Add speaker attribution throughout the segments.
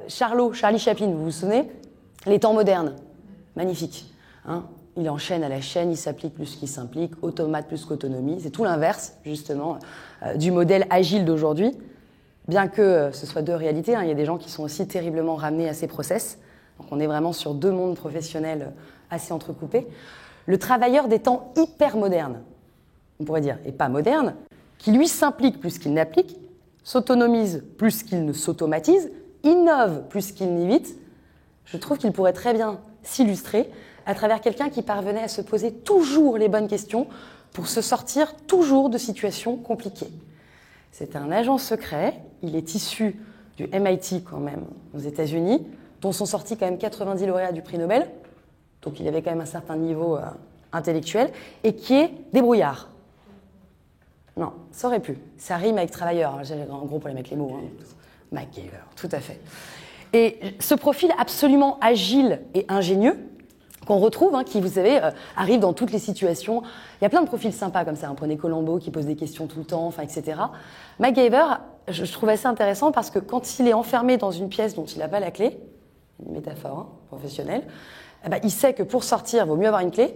Speaker 1: Charlie Chaplin, vous vous souvenez? Les temps modernes, magnifique. Hein, il enchaîne à la chaîne, il s'applique plus qu'il s'implique, automate plus qu'autonomie. C'est tout l'inverse, justement, du modèle agile d'aujourd'hui. Bien que ce soit deux réalités, hein, il y a des gens qui sont aussi terriblement ramenés à ces process. Donc on est vraiment sur deux mondes professionnels assez entrecoupés. Le travailleur des temps hyper modernes, on pourrait dire, et pas moderne, qui lui s'implique plus qu'il n'applique, s'autonomise plus qu'il ne s'automatise, innove plus qu'il n'évite, je trouve qu'il pourrait très bien s'illustrer à travers quelqu'un qui parvenait à se poser toujours les bonnes questions pour se sortir toujours de situations compliquées. C'est un agent secret, il est issu du MIT quand même aux États-Unis, dont sont sortis quand même 90 lauréats du prix Nobel, donc il avait quand même un certain niveau intellectuel, et qui est débrouillard. Non, ça aurait pu. Ça rime avec travailleur, j'ai un gros problème avec les mots. Hein. MacGyver, tout à fait. Et ce profil absolument agile et ingénieux qu'on retrouve, hein, qui, vous savez, arrive dans toutes les situations. Il y a plein de profils sympas comme ça. Hein. Prenez Colombo qui pose des questions tout le temps, enfin, etc. MacGyver, je trouve assez intéressant parce que quand il est enfermé dans une pièce dont il n'a pas la clé, une métaphore hein, professionnelle, eh ben, il sait que pour sortir, il vaut mieux avoir une clé,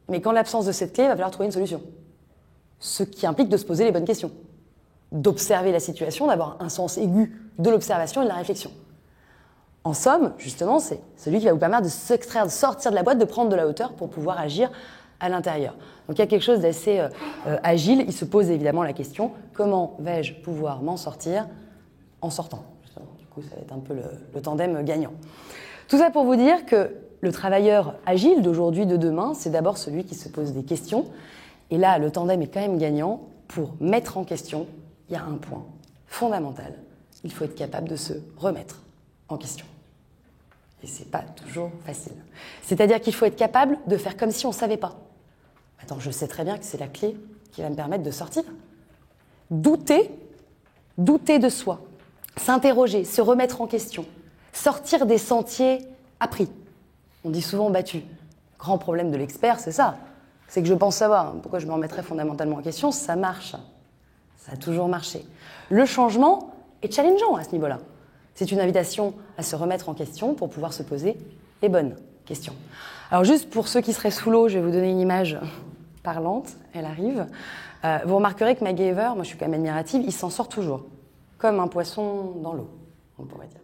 Speaker 1: mais qu'en l'absence de cette clé, il va falloir trouver une solution. Ce qui implique de se poser les bonnes questions, d'observer la situation, d'avoir un sens aigu de l'observation et de la réflexion. En somme, justement, c'est celui qui va vous permettre de s'extraire, de sortir de la boîte, de prendre de la hauteur pour pouvoir agir à l'intérieur. Donc il y a quelque chose d'assez agile. Il se pose évidemment la question, comment vais-je pouvoir m'en sortir en sortant justement. Du coup, ça va être un peu le tandem gagnant. Tout ça pour vous dire que le travailleur agile d'aujourd'hui, de demain, c'est d'abord celui qui se pose des questions. Et là, le tandem est quand même gagnant. Pour mettre en question, il y a un point fondamental. Il faut être capable de se remettre en question. Et c'est pas toujours facile. C'est-à-dire qu'il faut être capable de faire comme si on ne savait pas. Attends, je sais très bien que c'est la clé qui va me permettre de sortir. Douter de soi, s'interroger, se remettre en question, sortir des sentiers appris. On dit souvent battu. Grand problème de l'expert, c'est ça. C'est que je pense savoir. Pourquoi je me remettrais fondamentalement en question? Ça marche. Ça a toujours marché. Le changement est challengeant à ce niveau-là. C'est une invitation à se remettre en question pour pouvoir se poser les bonnes questions. Alors juste pour ceux qui seraient sous l'eau, je vais vous donner une image parlante. Elle arrive. Vous remarquerez que MacGyver, moi je suis quand même admirative, il s'en sort toujours. Comme un poisson dans l'eau, on pourrait dire.